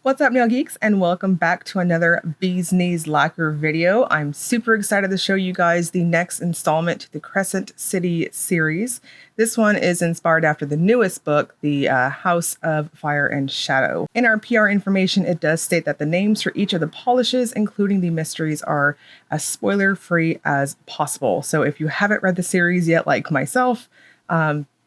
What's up, nail geeks, and welcome back to another Bee's Knees Lacquer video. I'm super excited to show you guys the next installment to the Crescent City series. This one is inspired after the newest book, the House of Fire and Shadow. In our PR information, it does state that the names for each of the polishes, including the mysteries, are as spoiler-free as possible. So if you haven't read the series yet, like myself,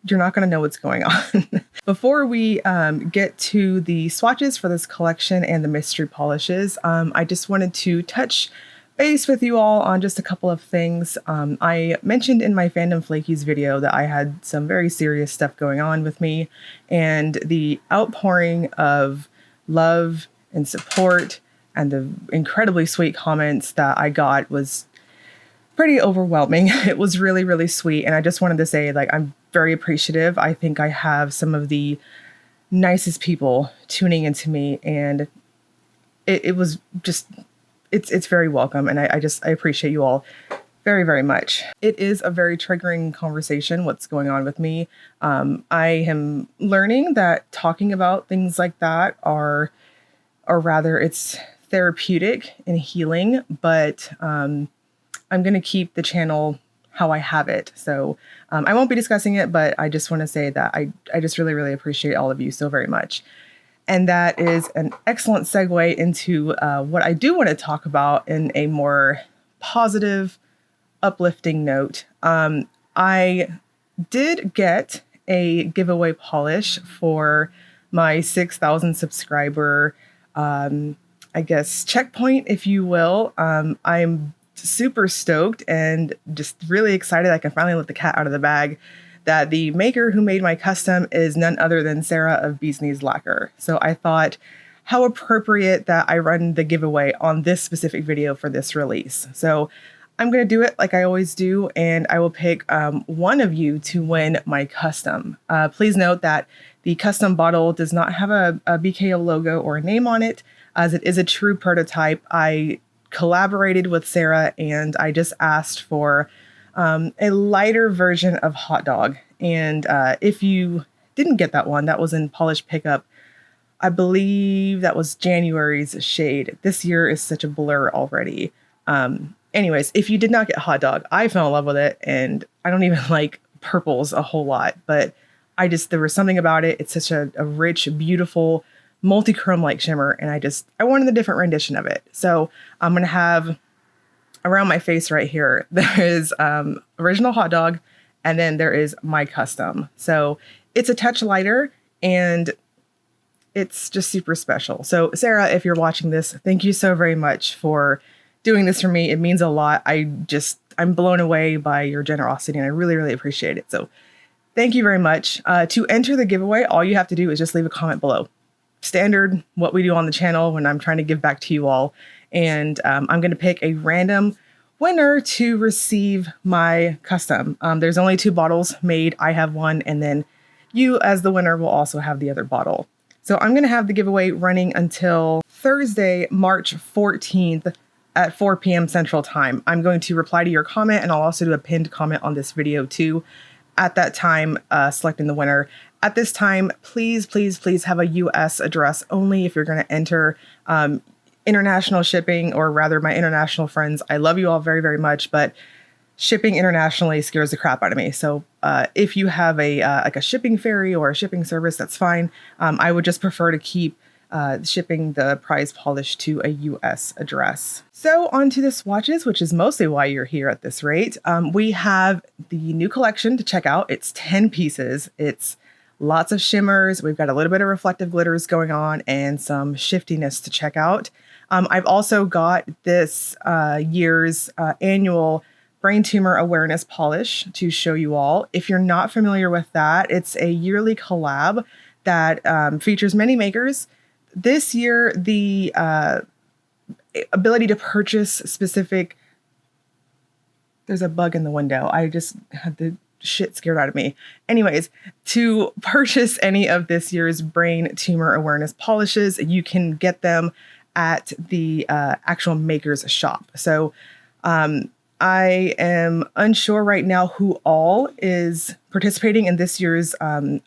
you're not going to know what's going on. Before we get to the swatches for this collection and the mystery polishes, I just wanted to touch base with you all on just a couple of things. I mentioned in my Fandom Flakies video that I had some very serious stuff going on with me, and the outpouring of love and support and the incredibly sweet comments that I got was pretty overwhelming. It was really, really sweet. And I just wanted to say, like, I'm very appreciative. I think I have some of the nicest people tuning into me, and it was just, it's very welcome. And I appreciate you all very, very much. It is a very triggering conversation, what's going on with me. I am learning that talking about things like that or rather it's therapeutic and healing, but I'm going to keep the channel how I have it. So I won't be discussing it, but I just want to say that I just really, really appreciate all of you so very much. And that is an excellent segue into what I do want to talk about in a more positive, uplifting note. I did get a giveaway polish for my 6,000 subscriber, I guess, checkpoint, if you will. I'm super stoked and just really excited I can finally let the cat out of the bag that the maker who made my custom is none other than Sarah of Bee's Knees Lacquer. So I thought how appropriate that I run the giveaway on this specific video for this release. So I'm going to do it like I always do, and I will pick one of you to win my custom. Please note that the custom bottle does not have a BKO logo or a name on it, as it is a true prototype. I collaborated with Sarah and I just asked for a lighter version of Hot Dog. And if you didn't get that one, that was in Polish Pickup. I believe that was January's shade. This year is such a blur already. Anyways, if you did not get Hot Dog, I fell in love with it, and I don't even like purples a whole lot, but there was something about it. It's such a rich, beautiful, multi-chrome like shimmer, and I wanted a different rendition of it. So I'm going to have around my face right here, there is original Hot Dog, and then there is my custom. So it's a touch lighter, and it's just super special. So Sarah, if you're watching this, thank you so very much for doing this for me. It means a lot. I'm blown away by your generosity, and I really, really appreciate it. So thank you very much. To enter the giveaway, all you have to do is just leave a comment below. Standard, what we do on the channel when I'm trying to give back to you all. And I'm going to pick a random winner to receive my custom. There's only 2 bottles made. I have one, and then you as the winner will also have the other bottle. So I'm going to have the giveaway running until Thursday, March 14th at 4 p.m. Central Time. I'm going to reply to your comment, and I'll also do a pinned comment on this video too. At that time, selecting the winner. At this time, please, please, please have a U.S. address only if you're going to enter. International shipping, or rather my international friends, I love you all very, very much, but shipping internationally scares the crap out of me. So if you have like a shipping ferry or a shipping service, that's fine. I would just prefer to keep shipping the prize polish to a U.S. address. So on to the swatches, which is mostly why you're here at this rate. We have the new collection to check out. It's 10 pieces. It's lots of shimmers. We've got a little bit of reflective glitters going on and some shiftiness to check out. I've also got this year's annual Brain Tumor Awareness Polish to show you all. If you're not familiar with that, it's a yearly collab that features many makers. This year, the ability to purchase specific... There's a bug in the window. I just had the shit scared out of me. Anyways, to purchase any of this year's Brain Tumor Awareness polishes, you can get them at the actual maker's shop. So I am unsure right now who all is participating in this year's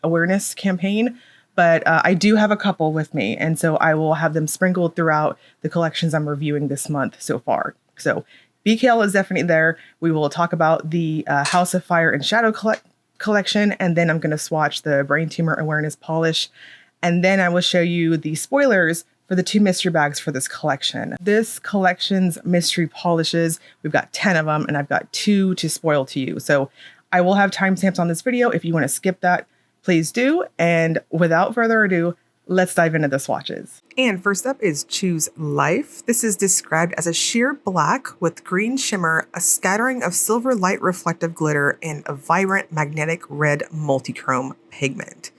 awareness campaign, but I do have a couple with me, and so I will have them sprinkled throughout the collections I'm reviewing this month so far. So BKL is definitely there. We will talk about the House of Fire and Shadow collection, and then I'm going to swatch the Brain Tumor Awareness Polish, and then I will show you the spoilers for the 2 mystery bags for this collection. This collection's mystery polishes, we've got 10 of them, and I've got 2 to spoil to you. So I will have timestamps on this video. If you want to skip that, please do. And without further ado, let's dive into the swatches. And first up is Choose Life. This is described as a sheer black with green shimmer, a scattering of silver light reflective glitter, and a vibrant magnetic red multichrome pigment.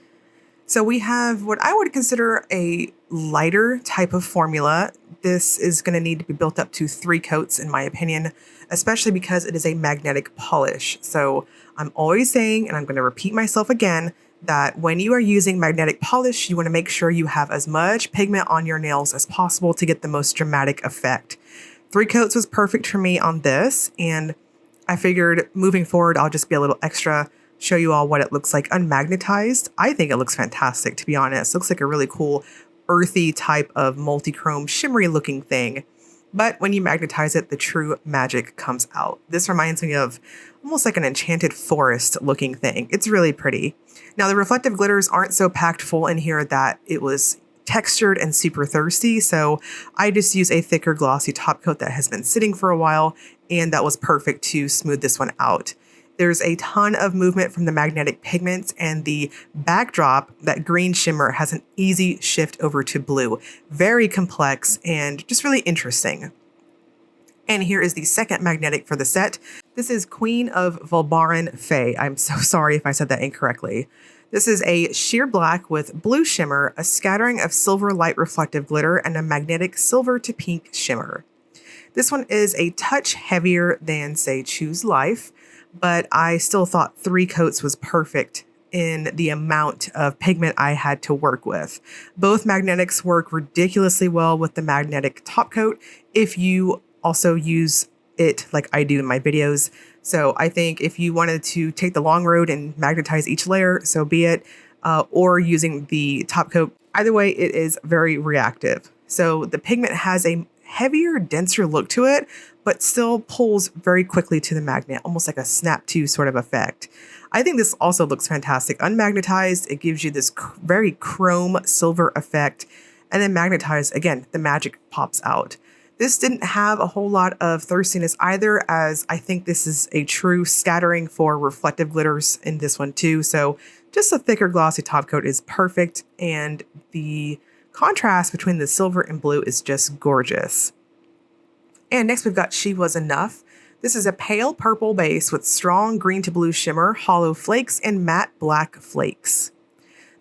So we have what I would consider a lighter type of formula. This is going to need to be built up to 3 coats, in my opinion, especially because it is a magnetic polish. So I'm always saying, and I'm going to repeat myself again, that when you are using magnetic polish, you want to make sure you have as much pigment on your nails as possible to get the most dramatic effect. 3 coats was perfect for me on this, and I figured moving forward, I'll just be a little extra, show you all what it looks like unmagnetized. I think it looks fantastic, to be honest. It looks like a really cool earthy type of multi-chrome shimmery looking thing. But when you magnetize it, the true magic comes out. This reminds me of almost like an enchanted forest looking thing. It's really pretty. Now the reflective glitters aren't so packed full in here that it was textured and super thirsty. So I just use a thicker glossy top coat that has been sitting for a while, and that was perfect to smooth this one out. There's a ton of movement from the magnetic pigments, and the backdrop, that green shimmer, has an easy shift over to blue. Very complex and just really interesting. And here is the second magnetic for the set. This is Queen of Valbaran Fae. I'm so sorry if I said that incorrectly. This is a sheer black with blue shimmer, a scattering of silver light reflective glitter, and a magnetic silver to pink shimmer. This one is a touch heavier than, say, Choose Life, but I still thought 3 coats was perfect in the amount of pigment I had to work with. Both magnetics work ridiculously well with the magnetic top coat if you also use it like I do in my videos. So I think if you wanted to take the long road and magnetize each layer, so be it, or using the top coat, either way, it is very reactive. So the pigment has a heavier, denser look to it, but still pulls very quickly to the magnet, almost like a snap to sort of effect. I think this also looks fantastic. Unmagnetized, it gives you this very chrome silver effect, and then magnetized, again, the magic pops out. This didn't have a whole lot of thirstiness either, as I think this is a true scattering for reflective glitters in this one too. So just a thicker glossy top coat is perfect, and the contrast between the silver and blue is just gorgeous. And next we've got She Was Enough. This is a pale purple base with strong green to blue shimmer, hollow flakes, and matte black flakes.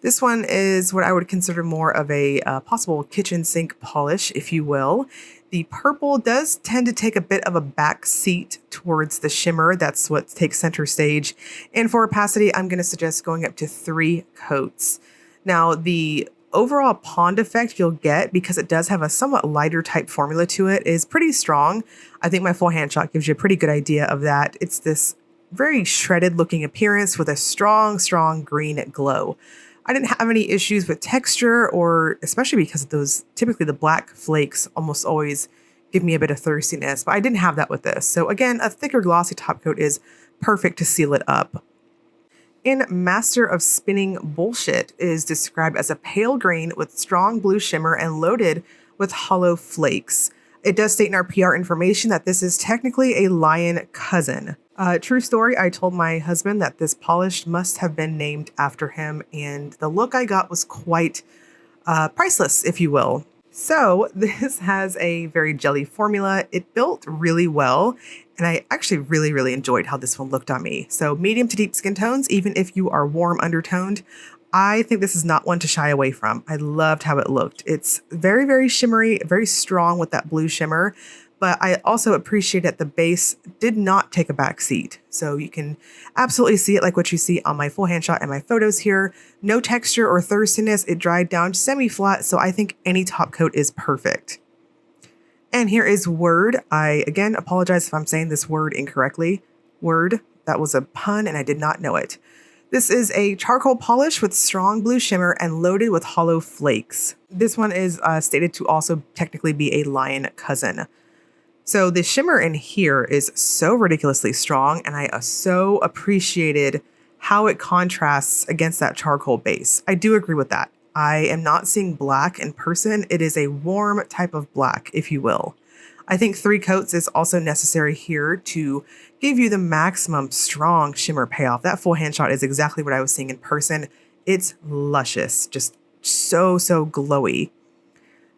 This one is what I would consider more of a possible kitchen sink polish, if you will. The purple does tend to take a bit of a back seat towards the shimmer. That's what takes center stage. And for opacity, I'm going to suggest going up to 3 coats. Now, the overall pond effect you'll get, because it does have a somewhat lighter type formula to it, is pretty strong. I think my full hand shot gives you a pretty good idea of that. It's this very shredded looking appearance with a strong, strong green glow. I didn't have any issues with texture, or especially because of those, typically the black flakes almost always give me a bit of thirstiness, but I didn't have that with this. So again, a thicker glossy top coat is perfect to seal it up. And Master of Spinning Bullshit is described as a pale green with strong blue shimmer and loaded with hollow flakes. It does state in our PR information that this is technically a lion cousin. True story, I told my husband that this polish must have been named after him, and the look I got was quite priceless, if you will. So this has a very jelly formula. It built really well, and I actually really, really enjoyed how this one looked on me. So medium to deep skin tones, even if you are warm undertoned, I think this is not one to shy away from. I loved how it looked. It's very, very shimmery, very strong with that blue shimmer, but I also appreciate that the base did not take a back seat. So you can absolutely see it like what you see on my full hand shot and my photos here. No texture or thirstiness. It dried down semi-flat, so I think any top coat is perfect. And here is Wyrd. I, again, apologize if I'm saying this word incorrectly. Wyrd, that was a pun and I did not know it. This is a charcoal polish with strong blue shimmer and loaded with hollow flakes. This one is stated to also technically be a lion cousin. So the shimmer in here is so ridiculously strong, and I so appreciated how it contrasts against that charcoal base. I do agree with that. I am not seeing black in person. It is a warm type of black, if you will. I think 3 coats is also necessary here to give you the maximum strong shimmer payoff. That full hand shot is exactly what I was seeing in person. It's luscious, just so glowy.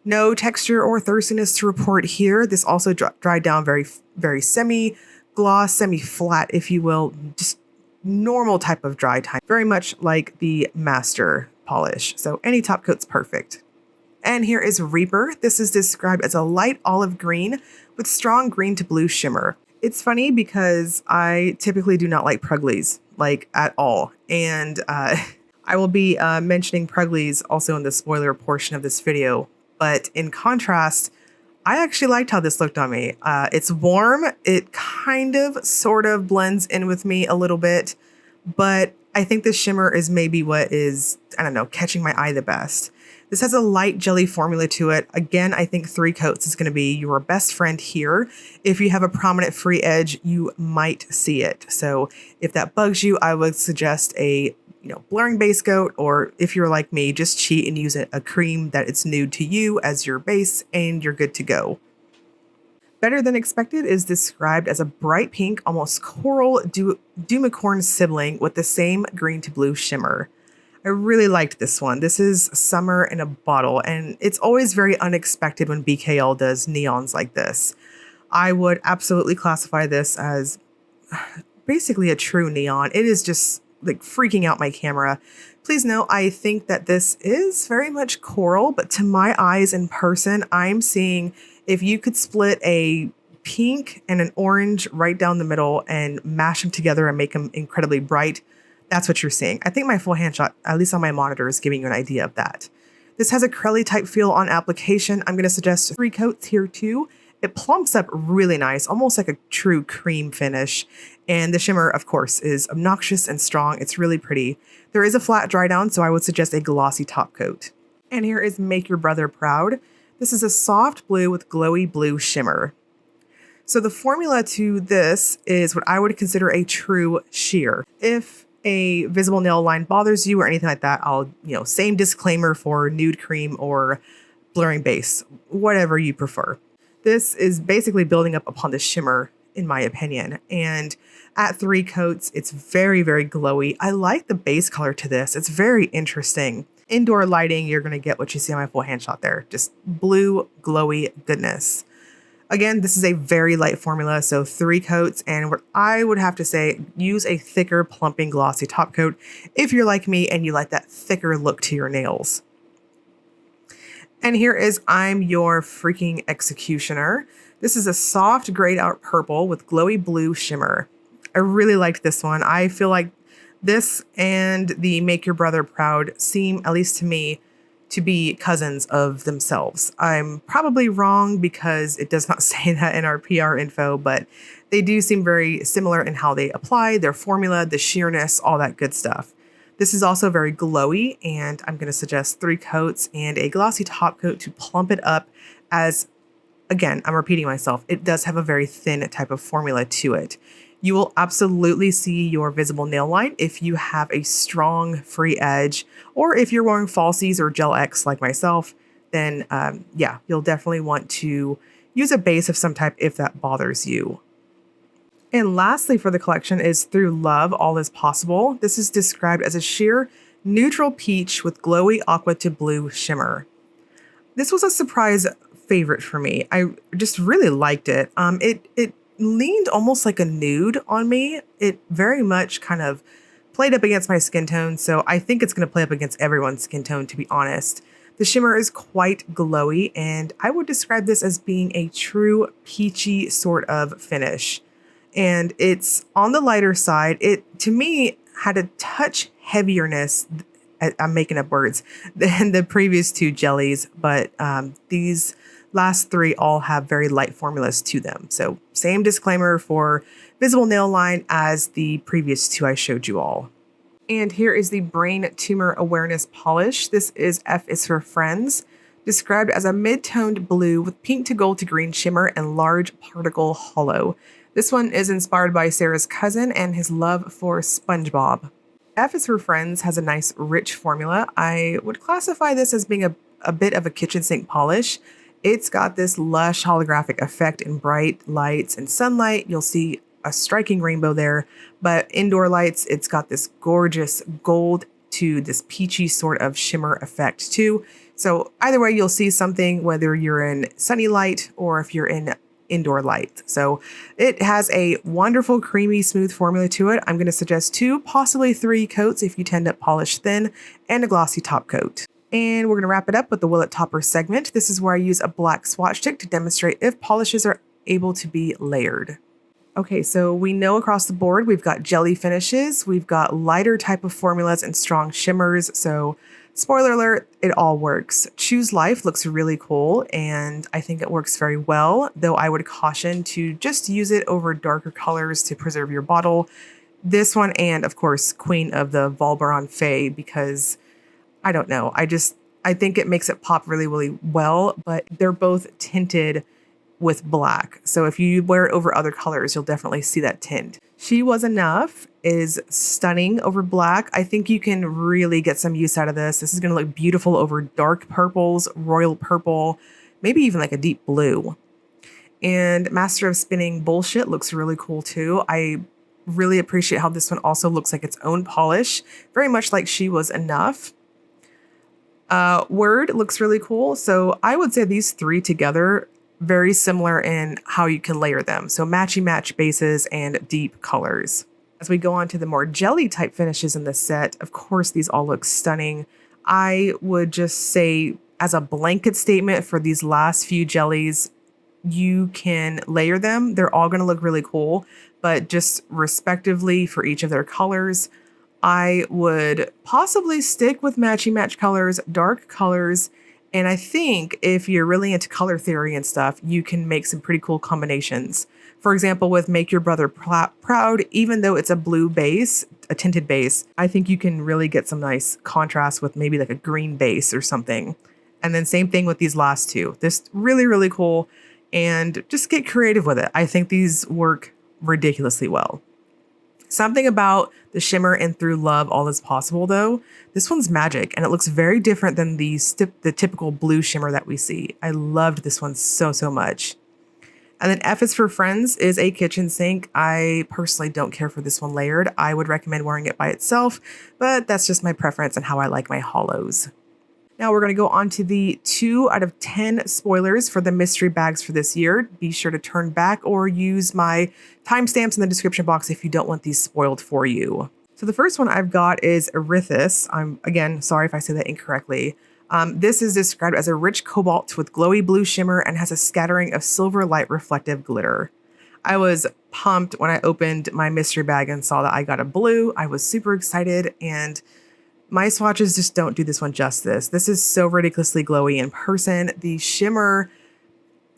No texture or thirstiness to report here. This also dried down very semi-gloss, semi-flat, if you will. Just normal type of dry time. Very much like the master polish. So any top coat's perfect. And here is Reaper. This is described as a light olive green with strong green to blue shimmer. It's funny because I typically do not like Pruglies, like at all. And I will be mentioning Pruglies also in the spoiler portion of this video. But in contrast, I actually liked how this looked on me. It's warm. It kind of sort of blends in with me a little bit. But I think the shimmer is maybe what is, I don't know, catching my eye the best. This has a light jelly formula to it. Again, I think 3 coats is going to be your best friend here. If you have a prominent free edge, you might see it. So if that bugs you, I would suggest a blurring base coat, or if you're like me, just cheat and use a cream that it's nude to you as your base, and you're good to go. Better Than Expected is described as a bright pink, almost coral Dumicorn sibling with the same green to blue shimmer. I really liked this one. This is summer in a bottle, and it's always very unexpected when BKL does neons like this. I would absolutely classify this as basically a true neon. It is just like freaking out my camera. Please note, I think that this is very much coral, but to my eyes in person, I'm seeing if you could split a pink and an orange right down the middle and mash them together and make them incredibly bright, that's what you're seeing. I think my full hand shot, at least on my monitor, is giving you an idea of that. This has a crelly type feel on application. I'm going to suggest 3 coats here too. It plumps up really nice, almost like a true cream finish. And the shimmer, of course, is obnoxious and strong. It's really pretty. There is a flat dry down, so I would suggest a glossy top coat. And here is Make Your Brother Proud. This is a soft blue with glowy blue shimmer. So the formula to this is what I would consider a true sheer. If a visible nail line bothers you or anything like that, I'll, same disclaimer for nude cream or blurring base, whatever you prefer. This is basically building up upon the shimmer, in my opinion. And at 3 coats, it's very glowy. I like the base color to this. It's very interesting. Indoor lighting, you're going to get what you see on my full hand shot there. Just blue, glowy goodness. Again, this is a very light formula, so 3 coats. And what I would have to say, use a thicker, plumping, glossy top coat if you're like me and you like that thicker look to your nails. And here is I'm Your Freaking Executioner. This is a soft grayed out purple with glowy blue shimmer. I really liked this one. I feel like this and the Make Your Brother Proud seem, at least to me, to be cousins of themselves. I'm probably wrong because it does not say that in our PR info, but they do seem very similar in how they apply, their formula, the sheerness, all that good stuff. This is also very glowy, and I'm going to suggest 3 coats and a glossy top coat to plump it up as, again, I'm repeating myself, it does have a very thin type of formula to it. You will absolutely see your visible nail line if you have a strong free edge, or if you're wearing falsies or Gel X like myself, then yeah, you'll definitely want to use a base of some type if that bothers you. And lastly for the collection is Through Love, All Is Possible. This is described as a sheer neutral peach with glowy aqua to blue shimmer. This was a surprise favorite for me. I just really liked it. It leaned almost like a nude on me. It very much kind of played up against my skin tone, so I think it's going to play up against everyone's skin tone, to be honest. The shimmer is quite glowy, and I would describe this as being a true peachy sort of finish. And it's on the lighter side. It, to me, had a touch heavierness, I'm making up words, than the previous 2 jellies, but these last 3 all have very light formulas to them. So same disclaimer for visible nail line as the previous 2 I showed you all. And here is the Brain Tumor Awareness Polish. This is F is for Friends, described as a mid-toned blue with pink to gold to green shimmer and large particle hollow. This one is inspired by Sarah's cousin and his love for SpongeBob. F is for Friends has a nice rich formula. I would classify this as being a bit of a kitchen sink polish. It's got this lush holographic effect in bright lights and sunlight. You'll see a striking rainbow there, but indoor lights, it's got this gorgeous gold to this peachy sort of shimmer effect too. So either way, you'll see something whether you're in sunny light or if you're in indoor light. So it has a wonderful, creamy, smooth formula to it. I'm going to suggest 2, possibly 3 coats if you tend to polish thin, and a glossy top coat. And we're going to wrap it up with the Will It Topper segment. This is where I use a black swatch stick to demonstrate if polishes are able to be layered. Okay, so we know across the board we've got jelly finishes, we've got lighter type of formulas and strong shimmers. So spoiler alert, it all works. Choose Life looks really cool and I think it works very well, though I would caution to just use it over darker colors to preserve your bottle. This one and of course Queen of the Valbaran Fae, because I don't know, I think it makes it pop really, really well, but they're both tinted with black. So if you wear it over other colors, you'll definitely see that tint. She Was Enough is stunning over black. I think you can really get some use out of this. This is going to look beautiful over dark purples, royal purple, maybe even like a deep blue. And Master of Spinning Bullshit looks really cool too. I really appreciate how this one also looks like its own polish, very much like She Was Enough. Wyrd looks really cool. So I would say these 3 together, very similar in how you can layer them. So matchy match bases and deep colors. As we go on to the more jelly type finishes in this set, of course, these all look stunning. I would just say as a blanket statement for these last few jellies, you can layer them. They're all going to look really cool, but just respectively for each of their colors, I would possibly stick with matchy match colors, dark colors. And I think if you're really into color theory and stuff, you can make some pretty cool combinations. For example, with Make Your Brother Proud, even though it's a blue base, a tinted base, I think you can really get some nice contrast with maybe like a green base or something. And then same thing with these last 2. This really, really cool. And just get creative with it. I think these work ridiculously well. Something about the shimmer and Through Love All Is Possible though, this one's magic and it looks very different than the typical blue shimmer that we see. I loved this one so, so much. And then F is for Friends is a kitchen sink. I personally don't care for this one layered. I would recommend wearing it by itself, but that's just my preference and how I like my hollows. Now we're going to go on to the 2 out of 10 spoilers for the mystery bags for this year. Be sure to turn back or use my timestamps in the description box if you don't want these spoiled for you. So the first one I've got is Erythis. I'm, again, sorry if I say that incorrectly. This is described as a rich cobalt with glowy blue shimmer and has a scattering of silver light reflective glitter. I was pumped when I opened my mystery bag and saw that I got a blue. I was super excited, and my swatches just don't do this one justice. This is so ridiculously glowy in person. The shimmer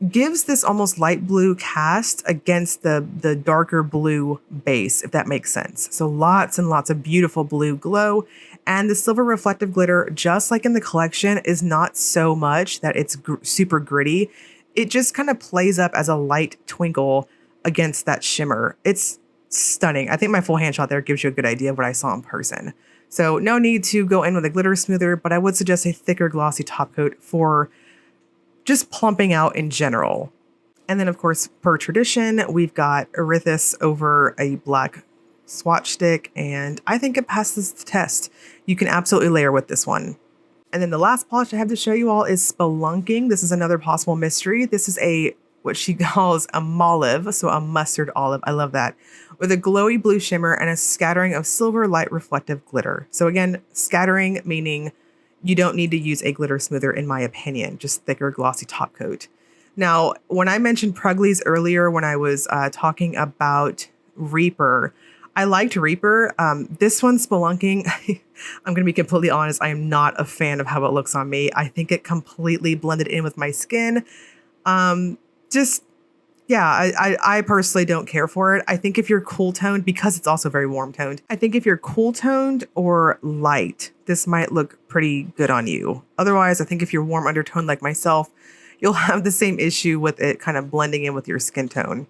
gives this almost light blue cast against the darker blue base, if that makes sense. So lots and lots of beautiful blue glow. And the silver reflective glitter, just like in the collection, is not so much that it's super gritty. It just kind of plays up as a light twinkle against that shimmer. It's stunning. I think my full hand shot there gives you a good idea of what I saw in person. So no need to go in with a glitter smoother, but I would suggest a thicker glossy top coat for just plumping out in general. And then of course, per tradition, we've got Erythis over a black swatch stick, and I think it passes the test. You can absolutely layer with this one. And then the last polish I have to show you all is Spelunking. This is another possible mystery. This is what she calls a mauve, so a mustard olive. I love that. With a glowy blue shimmer and a scattering of silver light reflective glitter. So again, scattering meaning you don't need to use a glitter smoother in my opinion, just thicker glossy top coat. Now, when I mentioned Pruglies earlier, when I was talking about Reaper, I liked Reaper. This one, Spelunking, I'm going to be completely honest, I am not a fan of how it looks on me. I think it completely blended in with my skin. Yeah, I personally don't care for it. I think if you're cool toned, because it's also very warm toned, I think if you're cool toned or light, this might look pretty good on you. Otherwise, I think if you're warm undertoned like myself, you'll have the same issue with it kind of blending in with your skin tone.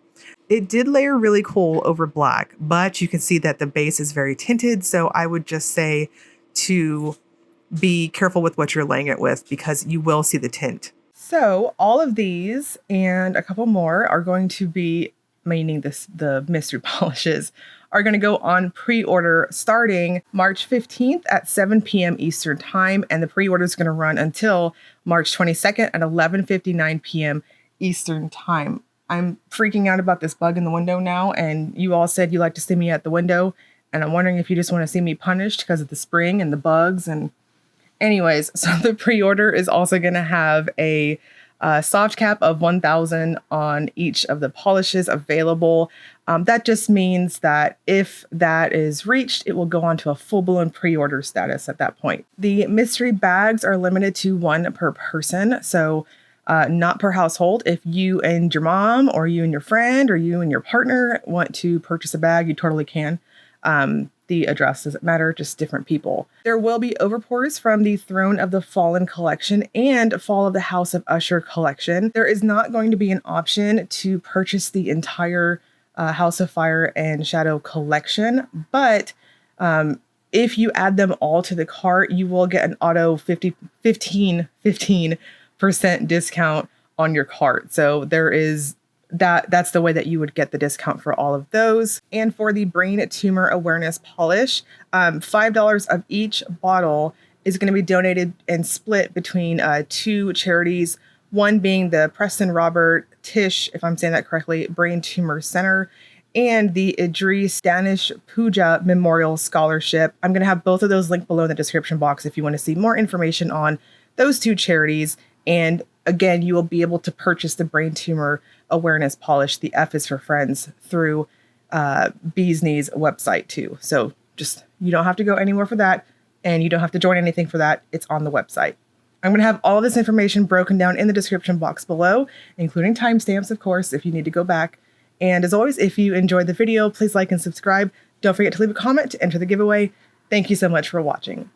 It did layer really cool over black, but you can see that the base is very tinted. So I would just say to be careful with what you're laying it with because you will see the tint. So all of these and a couple more are going to be, meaning the mystery polishes, are going to go on pre-order starting March 15th at 7 p.m. Eastern time. And the pre-order is going to run until March 22nd at 11:59 p.m. Eastern time. I'm freaking out about this bug in the window now. And you all said you like to see me at the window. And I'm wondering if you just want to see me punished because of the spring and the bugs. And anyways, so the pre-order is also going to have a soft cap of 1,000 on each of the polishes available. That just means that if that is reached, it will go on to a full-blown pre-order status at that point. The mystery bags are limited to 1 per person, so not per household. If you and your mom or you and your friend or you and your partner want to purchase a bag, you totally can. The address doesn't matter, just different people. There will be overpours from the Throne of the Fallen collection and Fall of the House of Usher collection. There is not going to be an option to purchase the entire House of Fire and Shadow collection, but if you add them all to the cart, you will get an auto 15% discount on your cart. So there is that's the way that you would get the discount for all of those. And for the Brain Tumor Awareness Polish, $5 of each bottle is going to be donated and split between 2 charities, one being the Preston Robert Tisch, if I'm saying that correctly, Brain Tumor Center, and the Idris Danish Puja Memorial Scholarship. I'm going to have both of those linked below in the description box if you want to see more information on those 2 charities. And again, you will be able to purchase the Brain Tumor Awareness Polish, the F is for Friends, through Bee's Knees website too. So just, you don't have to go anywhere for that, and you don't have to join anything for that. It's on the website. I'm going to have all this information broken down in the description box below, including timestamps, of course, if you need to go back. And as always, if you enjoyed the video, please like and subscribe. Don't forget to leave a comment to enter the giveaway. Thank you so much for watching.